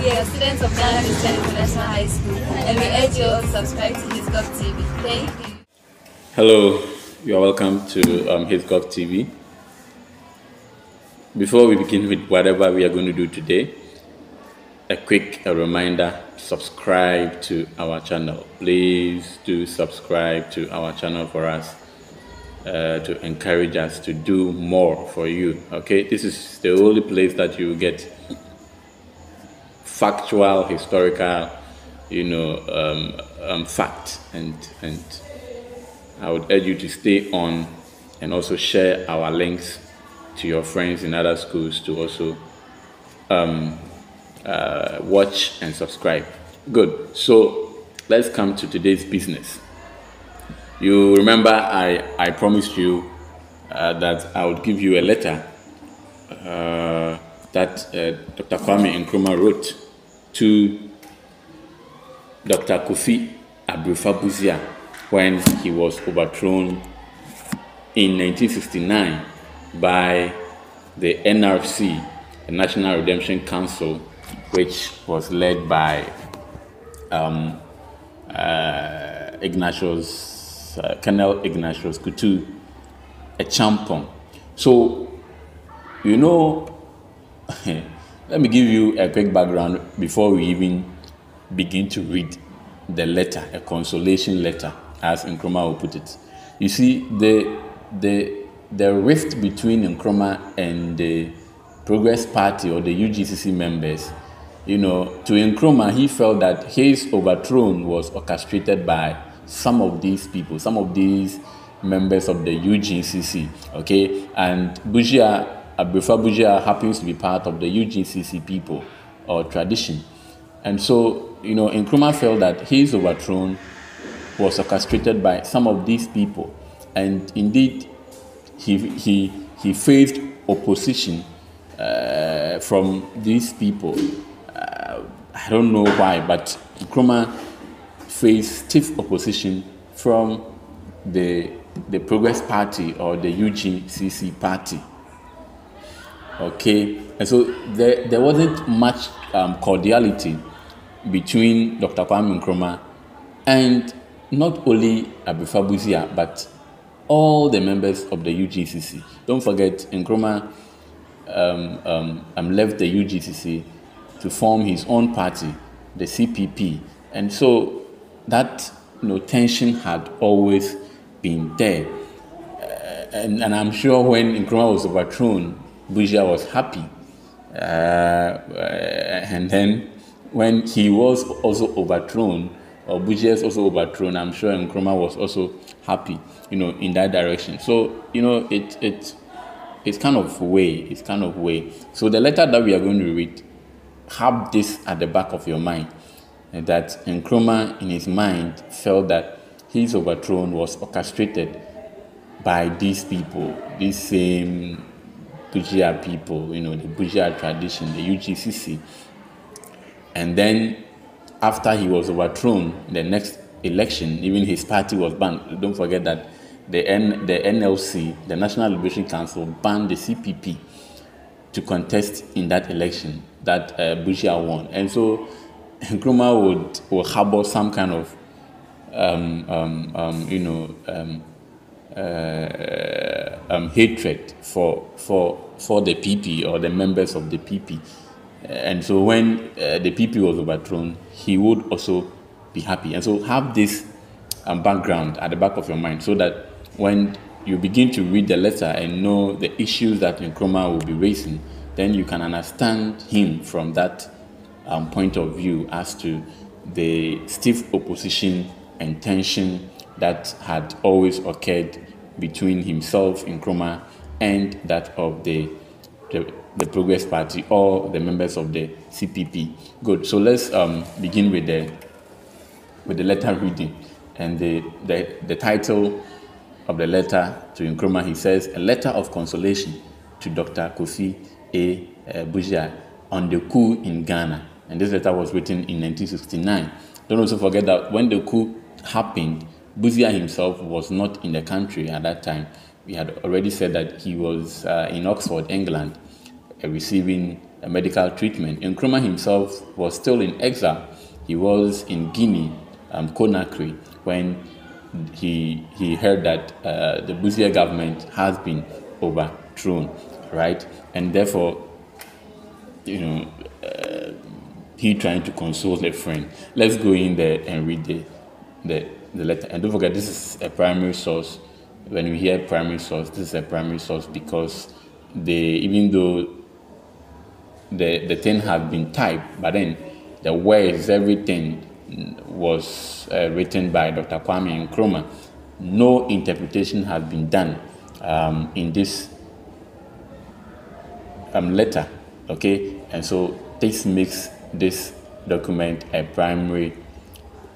We are students of Ghana Christian International High School, and we urge you all to subscribe to His Gov TV. Thank you. Hello, you are welcome to His Gov TV. Before we begin with whatever we are going to do today, a quick reminder: subscribe to our channel. Please do subscribe to our channel for us, to encourage us to do more for you. Okay, this is the only place that you get factual, historical, fact, and I would urge you to stay on and also share our links to your friends in other schools to also watch and subscribe. Good. So let's come to today's business. You remember I promised you that I would give you a letter that Dr. KWAME NKRUMAH wrote to Dr. K.A Busia when he was overthrown in 1969 by the NRC, the National Redemption Council, which was led by Colonel Ignatius Kutu Acheampong. So, let me give you a quick background before we even begin to read the letter, a consolation letter, as Nkrumah will put it. You see, the rift between Nkrumah and the Progress Party or the UGCC members, to Nkrumah, he felt that his overthrow was orchestrated by some of these people, some of these members of the UGCC, okay? And Busia happens to be part of the UGCC people or tradition. And so, Nkrumah felt that his overthrow was orchestrated by some of these people. And indeed, he faced opposition from these people. I don't know why, but Nkrumah faced stiff opposition from the Progress Party or the UGCC party. Okay, and so there wasn't much cordiality between Dr. KWAME NKRUMAH and not only K.A Busia, but all the members of the UGCC. Don't forget, Nkrumah left the UGCC to form his own party, the CPP, and so that tension had always been there. And I'm sure when Nkrumah was overthrown, Busia was happy, and then when he was also overthrown, or Busia is also overthrown, I'm sure Nkrumah was also happy, in that direction. So it's kind of way. So the letter that we are going to read, have this at the back of your mind, that Nkrumah in his mind felt that his overthrow was orchestrated by these people, these same Busia people, the Busia tradition, the UGCC. And then after he was overthrown, the next election, even his party was banned. Don't forget that the NLC, the National Liberation Council, banned the CPP to contest in that election that Busia won. And so Nkrumah would harbor some kind of hatred for the PP or the members of the PP. And so when the PP was overthrown, he would also be happy. And so have this background at the back of your mind, so that when you begin to read the letter and know the issues that Nkrumah will be raising, then you can understand him from that point of view as to the stiff opposition and tension that had always occurred between himself, Nkrumah, and that of the Progress Party or the members of the CPP. Good. So let's begin with the letter reading. And the title of the letter to Nkrumah, he says, "A letter of consolation to Dr. K.A Busia on the coup in Ghana." And this letter was written in 1969. Don't also forget that when the coup happened, Busia himself was not in the country at that time. We had already said that he was in Oxford, England, receiving medical treatment. Nkrumah himself was still in exile. He was in Guinea, Conakry, when he heard that the Busia government has been overthrown, right? And therefore, he trying to console a friend. Let's go in there and read the letter. And don't forget, this is a primary source. When you hear primary source, this is a primary source because even though the thing has been typed, but then the words, everything was written by Dr. KWAME NKRUMAH. No interpretation has been done in this letter, okay? And so this makes this document a primary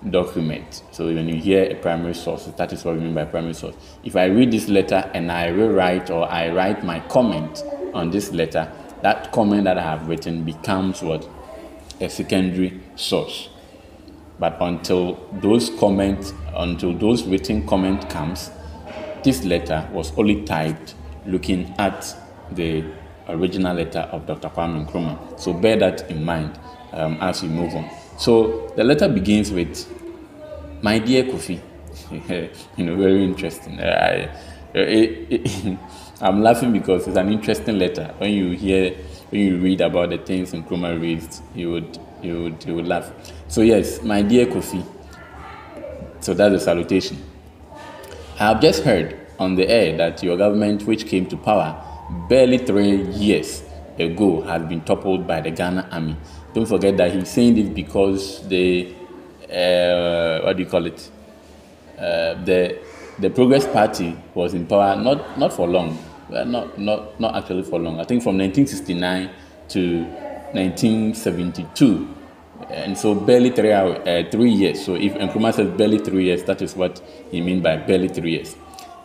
document. So when you hear a primary source, that is what we mean by primary source. If I read this letter and I rewrite or I write my comment on this letter, that comment that I have written becomes what? A secondary source. But until those written comment comes, this letter was only typed looking at the original letter of Dr. KWAME NKRUMAH. So bear that in mind as we move on. So the letter begins with, "My dear Kofi," very interesting. I'm laughing because it's an interesting letter. When you read about the things Nkrumah raised, you would laugh. So yes, "My dear Kofi." So that's the salutation. "I have just heard on the air that your government, which came to power barely 3 years ago, has been toppled by the Ghana army." Don't forget that he's saying this because the Progress Party was in power not for long, not actually for long. I think from 1969 to 1972, and so barely 3 years. So if Nkrumah says barely 3 years, that is what he means by barely 3 years.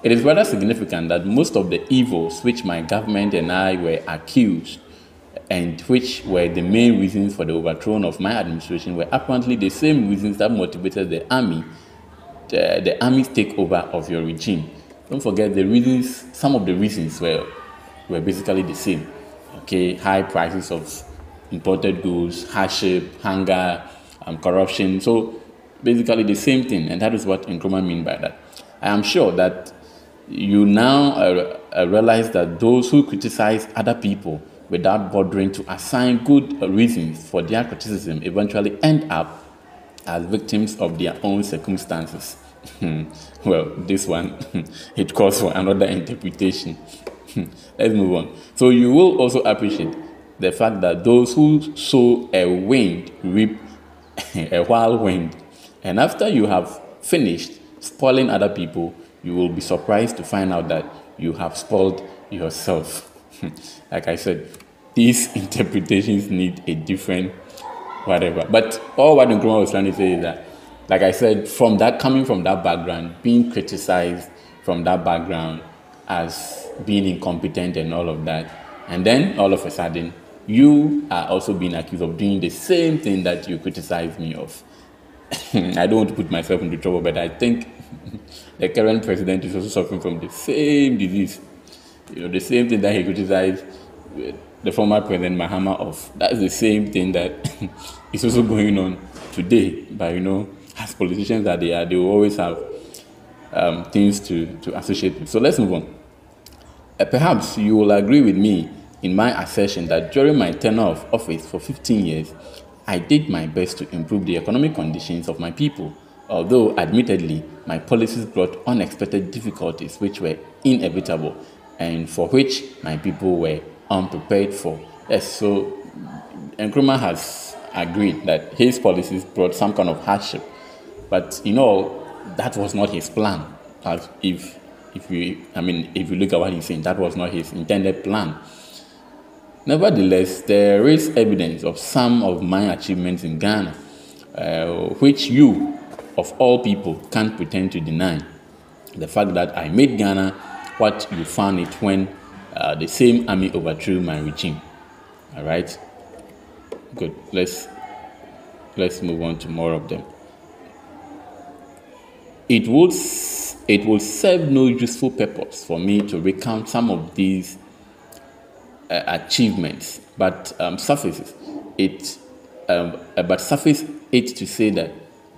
It is rather significant that most of the evils which my government and I were accused, and which were the main reasons for the overthrow of my administration, were apparently the same reasons that motivated the army's takeover of your regime. Don't forget the reasons. Some of the reasons were basically the same. Okay, high prices of imported goods, hardship, hunger, corruption. So basically the same thing, and that is what Nkrumah means by that. I am sure that you now realize that those who criticize other people without bothering to assign good reasons for their criticism eventually end up as victims of their own circumstances. Well, this one, it calls for another interpretation. Let's move on. So you will also appreciate the fact that those who sow a wind reap a whirlwind. And after you have finished spoiling other people, you will be surprised to find out that you have spoiled yourself. Like I said, these interpretations need a different whatever. But all what Nkrumah was trying to say is that, like I said, coming from that background, being criticized from that background as being incompetent and all of that, and then all of a sudden, you are also being accused of doing the same thing that you criticize me of. I don't want to put myself into trouble, but I think the current president is also suffering from the same disease. The same thing that he criticized the former President Mahama of. That's the same thing that is also going on today. But as politicians that they are, they will always have things to associate with. So let's move on. Perhaps you will agree with me in my assertion that during my tenure of office for 15 years, I did my best to improve the economic conditions of my people, although admittedly, my policies brought unexpected difficulties which were inevitable and for which my people were unprepared for. Yes, so Nkrumah has agreed that his policies brought some kind of hardship, but that was not his plan. If you look at what he's saying, that was not his intended plan. Nevertheless, there is evidence of some of my achievements in Ghana, which you, of all people, can't pretend to deny. The fact that I made Ghana what you found it when the same army overthrew my regime. All right, good. Let's move on to more of them. It will serve no useful purpose for me to recount some of these achievements, but surface it to say that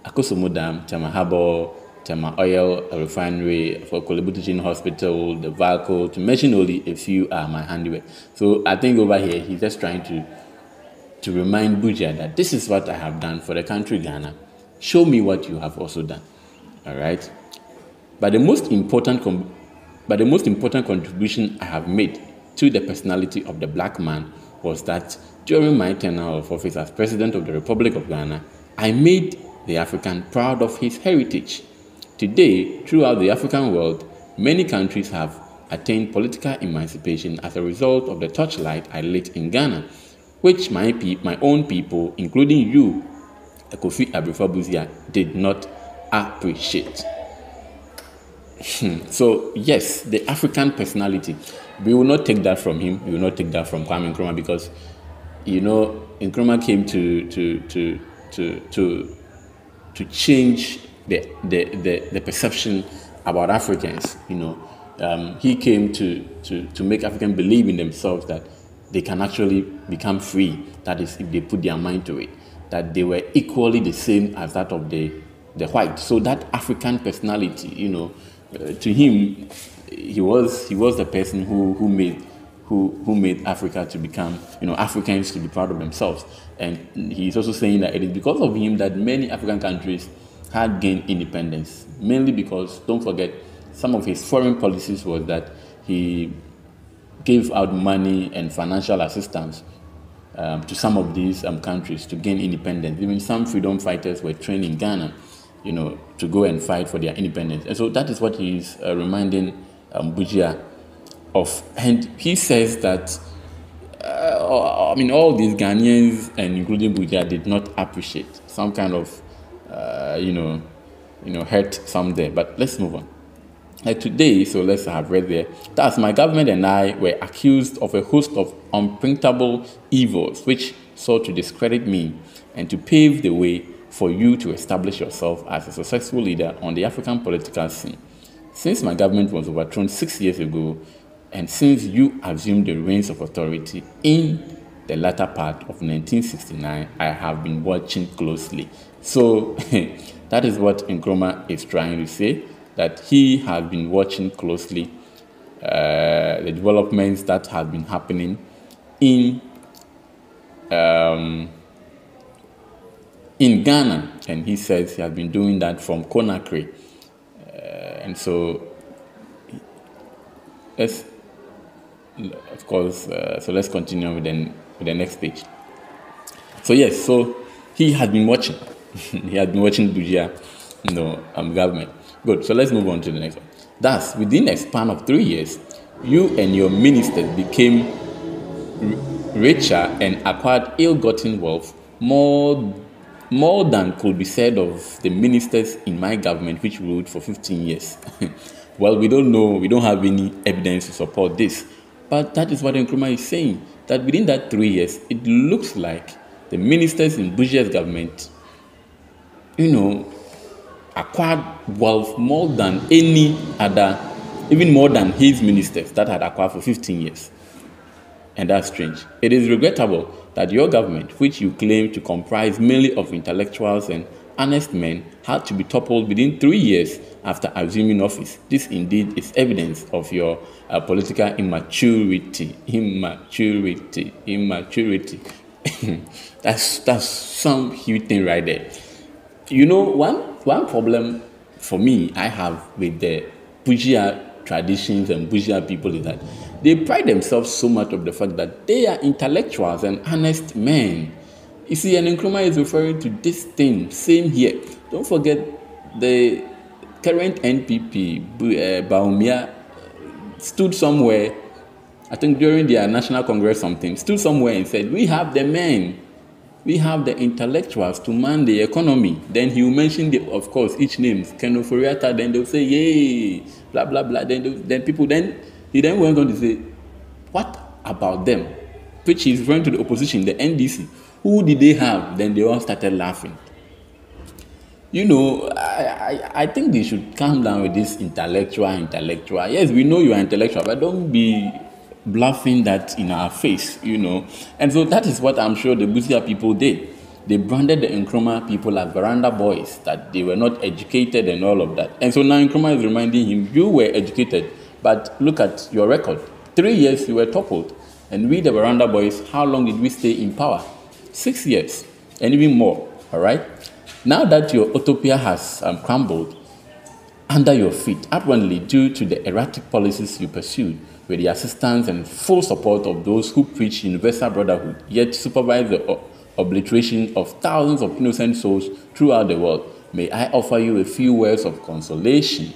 Akosombo Dam, Tema Harbour, Tema Oil Refinery, for Kolebu Teaching Hospital, the Valco, to mention only a few are my handiwork. So I think over here he's just trying to remind Busia that this is what I have done for the country Ghana. Show me what you have also done. All right. But the most important contribution I have made to the personality of the black man was that during my tenure of office as President of the Republic of Ghana, I made the African proud of his heritage. Today, throughout the African world, many countries have attained political emancipation as a result of the torchlight I lit in Ghana, which my own people, including you, Kofi Busia, did not appreciate. So yes, the African personality, we will not take that from him. We will not take that from KWAME NKRUMAH, because Nkrumah came to change the perception about Africans. He came to make Africans believe in themselves that they can actually become free. That is, if they put their mind to it, that they were equally the same as that of the white. So that African personality, to him, he was the person who made Africa to become, Africans to be proud of themselves. And he's also saying that it is because of him that many African countries had gained independence, mainly because, don't forget, some of his foreign policies was that he gave out money and financial assistance to some of these countries to gain independence. Even some freedom fighters were trained in Ghana, to go and fight for their independence. And so that is what he's reminding Busia of. And he says that, all these Ghanaians, and including Busia, did not appreciate some kind of, hurt some there. But let's move on. Today, so let's have read there. Thus, my government and I were accused of a host of unprintable evils, which sought to discredit me and to pave the way for you to establish yourself as a successful leader on the African political scene. Since my government was overthrown 6 years ago, and since you assumed the reins of authority in the latter part of 1969, I have been watching closely. So that is what Nkrumah is trying to say, that he has been watching closely the developments that have been happening in Ghana, and he says he has been doing that from Conakry. And so, let's continue with the next page. So yes, so he has been watching. He has been watching Busia, government. Good. So let's move on to the next one. Thus, within a span of 3 years, you and your ministers became richer and acquired ill-gotten wealth more than could be said of the ministers in my government, which ruled for 15 years. Well, we don't know. We don't have any evidence to support this. But that is what Nkrumah is saying, that within that 3 years, it looks like the ministers in Busia's government, acquired wealth more than any other, even more than his ministers that had acquired for 15 years. And that's strange. It is regrettable that your government, which you claim to comprise mainly of intellectuals and honest men, had to be toppled within 3 years after assuming office. This indeed is evidence of your political immaturity. That's some huge thing right there. One problem for me I have with the Busia traditions and Busia people is that they pride themselves so much of the fact that they are intellectuals and honest men. You see, and Nkrumah is referring to this thing, same here. Don't forget the current NPP, Baumia, stood somewhere, I think during their National Congress stood somewhere and said, we have the men, we have the intellectuals to man the economy. Then he will mention, of course, each name, Ken Ofori-Atta, then they'll say, yay, blah, blah, blah. Then he then went on to say, what about them? Which is referring to the opposition, the NDC. Who did they have? Then they all started laughing. I think they should calm down with this intellectual. Yes, we know you are intellectual, but don't be bluffing that in our face, And so that is what I'm sure the Busia people did. They branded the Nkrumah people as veranda boys, that they were not educated and all of that. And so now Nkrumah is reminding him, you were educated, but look at your record. 3 years you were toppled. And we, the veranda boys, how long did we stay in power? 6 years, and even more, all right? Now that your utopia has crumbled under your feet, apparently due to the erratic policies you pursued, with the assistance and full support of those who preach universal brotherhood, yet supervise the obliteration of thousands of innocent souls throughout the world, may I offer you a few words of consolation.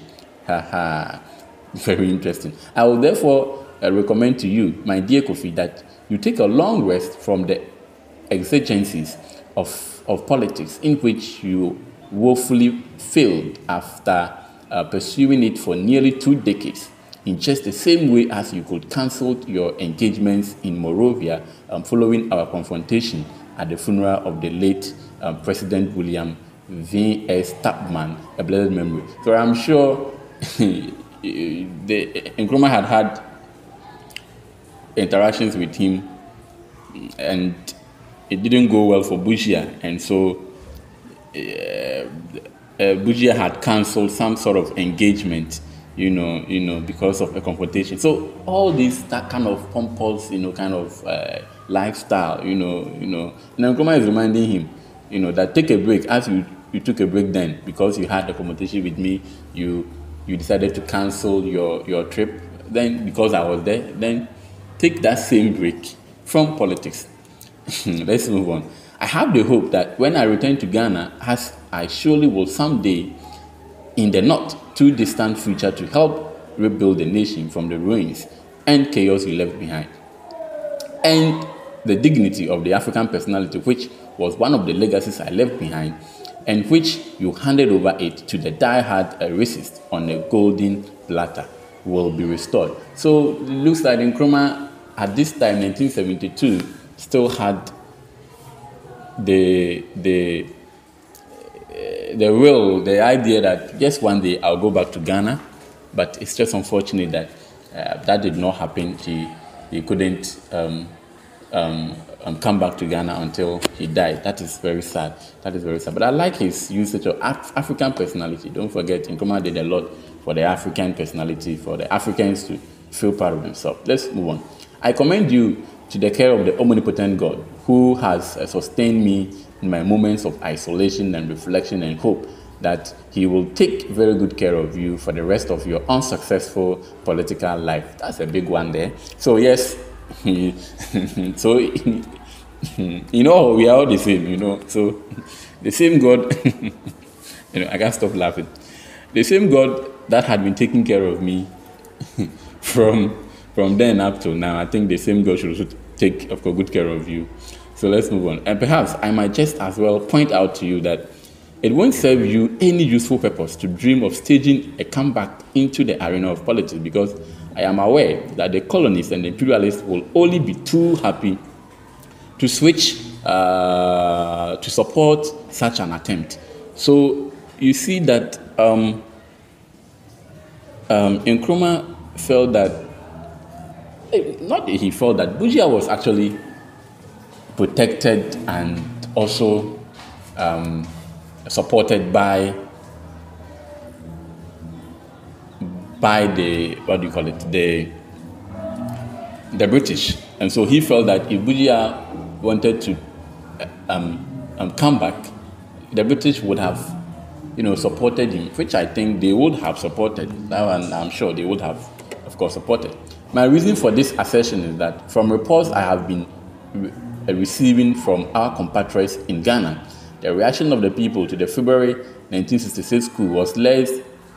Very interesting. I will therefore recommend to you, my dear Kofi, that you take a long rest from the exigencies of politics, in which you woefully failed after pursuing it for nearly 2 decades, in just the same way as you could cancel your engagements in Morovia following our confrontation at the funeral of the late President William V.S. Tapman, a blessed memory. So I'm sure Nkrumah had interactions with him, and it didn't go well for Busia, and so Busia had cancelled some sort of engagement, because of a confrontation. So all that kind of pompous, kind of lifestyle, and Nkrumah is reminding him, that take a break, as you took a break then, because you had a confrontation with me, you decided to cancel your trip, then because I was there, then take that same break from politics. Let's move on. I have the hope that when I return to Ghana, as I surely will someday, in the not too distant future, to help rebuild the nation from the ruins and chaos you left behind, and the dignity of the African personality, which was one of the legacies I left behind, and which you handed over it to the die-hard racist on a golden platter, will be restored. So it looks like Nkrumah at this time, 1972, still had the will, the idea that yes, one day I'll go back to Ghana, but it's just unfortunate that that did not happen. He couldn't come back to Ghana until he died. That is very sad. But I like his usage of African personality. Don't forget, Nkrumah did a lot for the African personality, for the Africans to feel proud of themselves. Let's move on. I commend you to the care of the omnipotent God, who has sustained me in my moments of isolation and reflection, and hope that he will take very good care of you for the rest of your unsuccessful political life. That's a big one there. So yes, so we are all the same, so the same God, I can't stop laughing. The same God that had been taking care of me from then up to now, I think the same God should also take, of course, good care of you. So let's move on. And perhaps I might just as well point out to you that it won't serve you any useful purpose to dream of staging a comeback into the arena of politics, because I am aware that the colonists and the imperialists will only be too happy to switch to support such an attempt. So you see that Nkrumah felt that, not that he felt that, Busia was actually protected and also supported by the, the British. And so he felt that if Busia wanted to come back, the British would have, supported him, which I think they would have supported. Now, and I'm sure they would have, of course, supported. My reason for this assertion is that from reports I have been receiving from our compatriots in Ghana, the reaction of the people to the February 1966 coup was less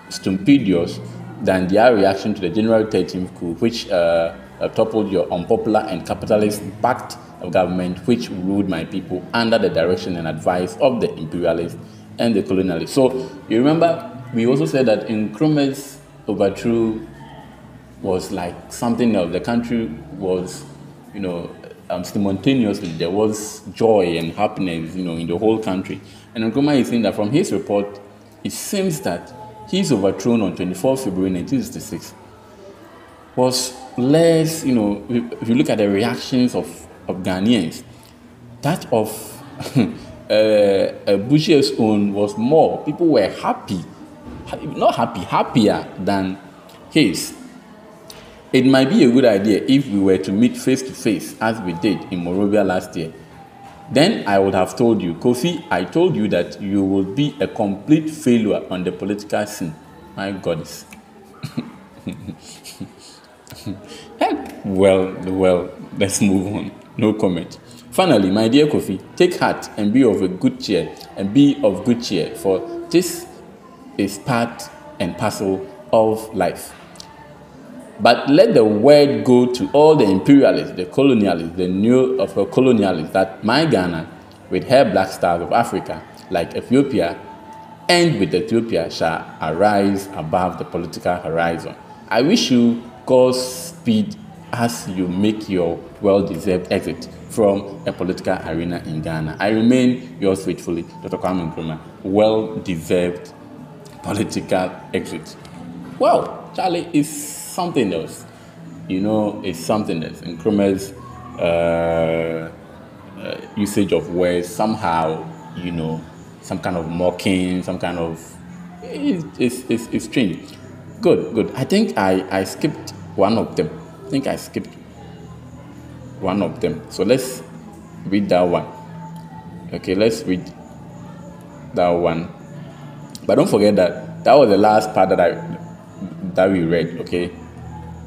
stupendous than their reaction to the January 13th coup, which toppled your unpopular and capitalist-backed government, which ruled my people under the direction and advice of the imperialists and the colonialists. So you remember, we also said that Nkruma's overthrow was like something else. The country was, simultaneously there was joy and happiness, in the whole country. And Nkrumah is saying that from his report, it seems that he's overthrown on 24 February 1966 was less, if you look at the reactions of Ghanaians, that of Busia's own was more. People were happy, not happy, happier than his. It might be a good idea if we were to meet face to face as we did in Monrovia last year. Then I would have told you, Kofi, I told you that you will be a complete failure on the political scene. My goodness. Well, let's move on. No comment. Finally, my dear Kofi, take heart and be of good cheer, for this is part and parcel of life. But let the word go to all the imperialists, the colonialists, the neo-colonialists that my Ghana, with her black stars of Africa, like Ethiopia, and with Ethiopia, shall arise above the political horizon. I wish you Godspeed as you make your well-deserved exit from a political arena in Ghana. I remain yours faithfully, Dr. KWAME NKRUMAH. Well-deserved political exit. Well, Charlie, is something else. It's something else. Nkrumah's usage of words, somehow, some kind of mocking, some kind of... It's strange. Good. I think I skipped one of them. So let's read that one. Okay, let's read that one. But don't forget that was the last part that we read, okay?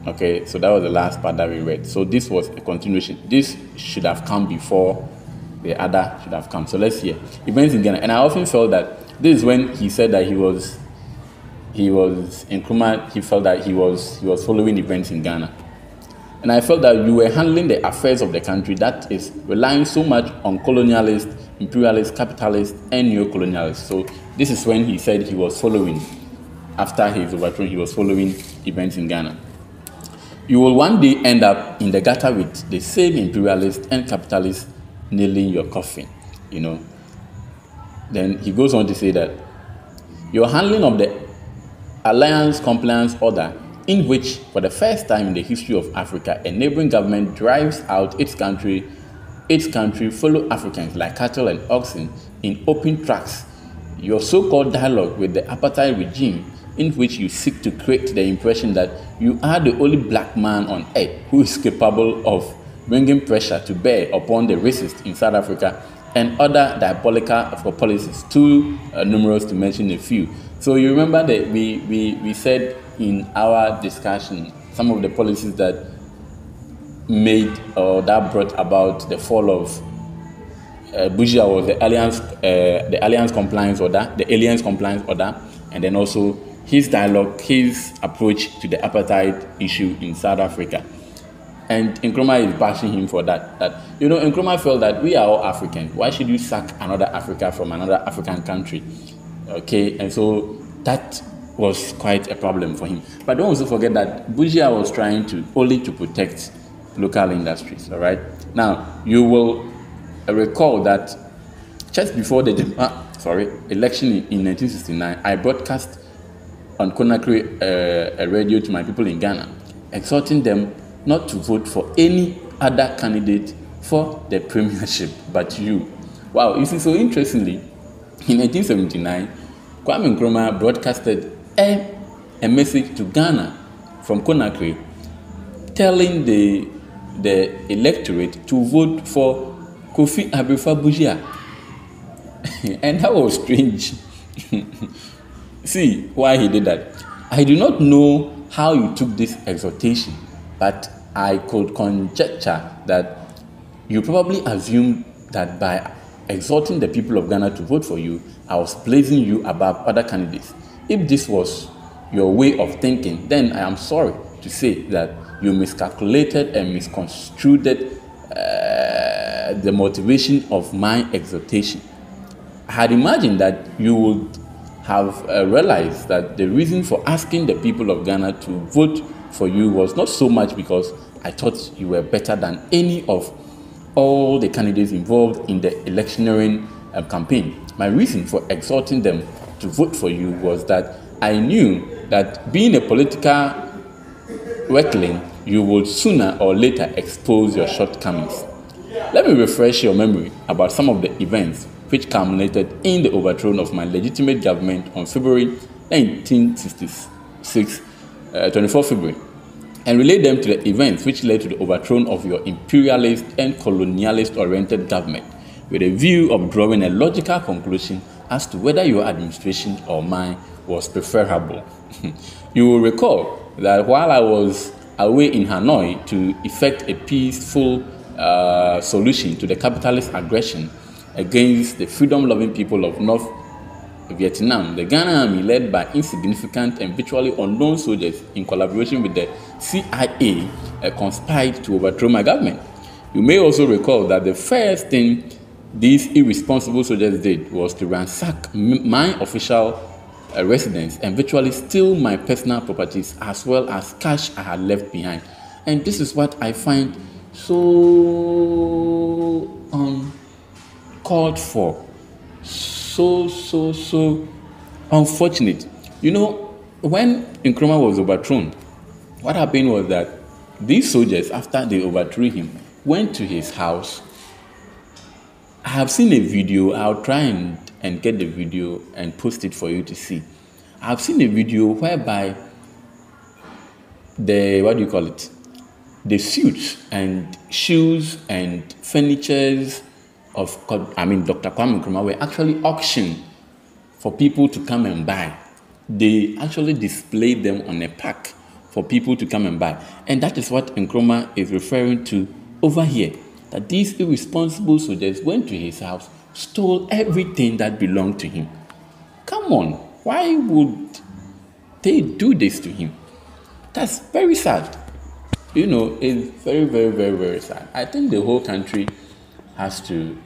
Okay, so that was the last part that we read. So this was a continuation. This should have come before the other should have come. So let's hear. Events in Ghana. And I often felt that this is when he said that he was Nkrumah, he felt that he was following events in Ghana. And I felt that you were handling the affairs of the country that is relying so much on colonialists, imperialists, capitalists, and neo-colonialists. So this is when he said he was following. After his overthrow, he was following events in Ghana. You will one day end up in the gutter with the same imperialists and capitalists nailing your coffin, Then he goes on to say that your handling of the alliance compliance order, in which, for the first time in the history of Africa, a neighboring government drives out its country fellow Africans like cattle and oxen in open tracks. Your so-called dialogue with the apartheid regime, in which you seek to create the impression that you are the only black man on earth who is capable of bringing pressure to bear upon the racists in South Africa, and other diabolical policies, too numerous to mention a few. So you remember that we said in our discussion some of the policies that made or that brought about the fall of Busia was the alliance compliance order, and then also his dialogue, his approach to the apartheid issue in South Africa. And Nkrumah is bashing him for that. Nkrumah felt that we are all Africans. Why should you sack another Africa from another African country? Okay, and so that was quite a problem for him. But don't also forget that Busia was trying only to protect local industries. All right. Now you will recall that just before the election in 1969, I broadcast on Conakry radio to my people in Ghana, exhorting them not to vote for any other candidate for the premiership but you. Wow, you see, so interestingly, in 1979, KWAME NKRUMAH broadcasted a message to Ghana from Conakry telling the electorate to vote for Kofi Busia. And that was strange. See why he did that. I do not know how you took this exhortation, but I could conjecture that you probably assumed that by exhorting the people of Ghana to vote for you, I was placing you above other candidates. If this was your way of thinking, then I am sorry to say that you miscalculated and misconstrued the motivation of my exhortation. I had imagined that you would have realized that the reason for asking the people of Ghana to vote for you was not so much because I thought you were better than any of all the candidates involved in the electioneering campaign. My reason for exhorting them to vote for you was that I knew that being a political wetling, you would sooner or later expose your shortcomings. Let me refresh your memory about some of the events which culminated in the overthrow of my legitimate government on February 1966, 24 February, and relate them to the events which led to the overthrow of your imperialist and colonialist-oriented government, with a view of drawing a logical conclusion as to whether your administration or mine was preferable. You will recall that while I was away in Hanoi to effect a peaceful solution to the capitalist aggression against the freedom-loving people of North Vietnam, the Ghana Army, led by insignificant and virtually unknown soldiers in collaboration with the CIA, conspired to overthrow my government. You may also recall that the first thing these irresponsible soldiers did was to ransack my official residence and virtually steal my personal properties as well as cash I had left behind. And this is what I find so uncalled for, so unfortunate. You know, when Nkrumah was overthrown, what happened was that these soldiers, after they overthrew him, went to his house. I have seen a video. I'll try and get the video and post it for you to see. I've seen a video whereby the suits and shoes and furnitures of Dr. Kwame Nkrumah were actually auctioned for people to come and buy. They actually displayed them on a pack for people to come and buy. And that is what Nkrumah is referring to over here, that these irresponsible soldiers went to his house, stole everything that belonged to him. Come on, why would they do this to him? That's very sad. You know, it's very, very, very, very sad. I think the whole country has to,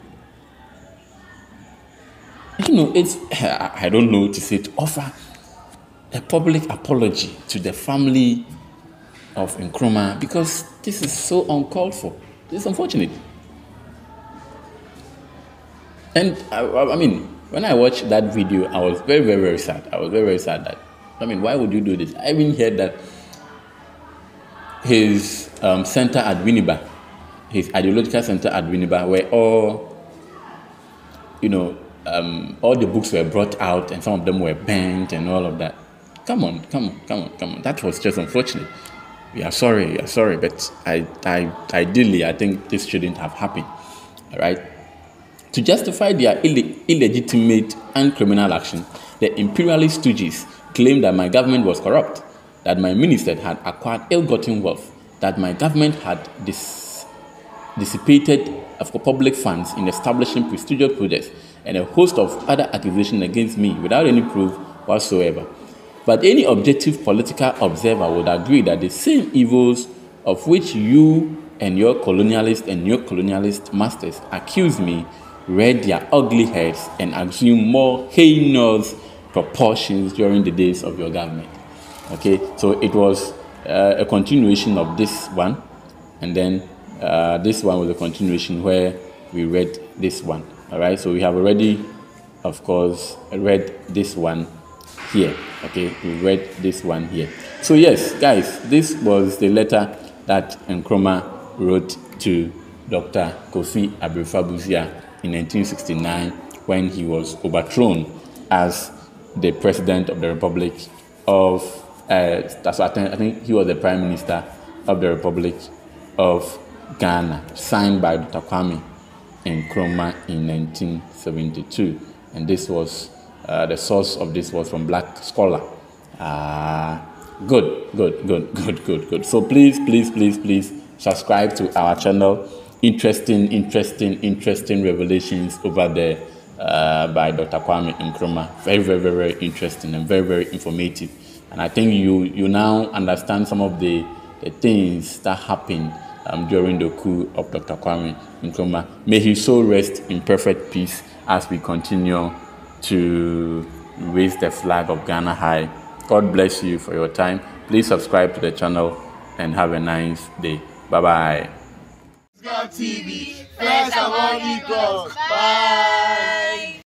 you know, I don't know to say, to offer a public apology to the family of Nkrumah, because this is so uncalled for. It's unfortunate. And I mean, when I watched that video, I was very, very, very sad. I was very, very sad that, why would you do this? I even heard that his center at Winneba, his ideological center at Winneba, where all the books were brought out and some of them were banned and all of that. Come on. That was just unfortunate. We are sorry, but ideally, I think this shouldn't have happened. All right? To justify their illegitimate and criminal action, the imperialist stooges claimed that my government was corrupt, that my ministers had acquired ill-gotten wealth, that my government had dissipated public funds in establishing prestigious projects, and a host of other accusations against me without any proof whatsoever. But any objective political observer would agree that the same evils of which you and your colonialist masters accuse me reared their ugly heads and assumed more heinous proportions during the days of your government. Okay, so it was a continuation of this one, and then this one was a continuation where we read this one. All right, so we have already, of course, read this one here. Okay, we read this one here. So yes, guys, this was the letter that Nkrumah wrote to Dr. Kofi Busia in 1969 when he was overthrown as the president of the Republic of, I think he was the prime minister of the Republic of Ghana, signed by Dr. Kwame Nkrumah in 1972. And this was, the source of this was from Black Scholar. Good. So please subscribe to our channel. Interesting revelations over there by Dr. Kwame Nkrumah. Very interesting and very informative. And I think you now understand some of the things that happened during the coup of Dr. Kwame Nkrumah. May his soul rest in perfect peace as we continue to raise the flag of Ghana high. God bless you for your time. Please subscribe to the channel and have a nice day. Bye-bye. TV, first among equals. Bye.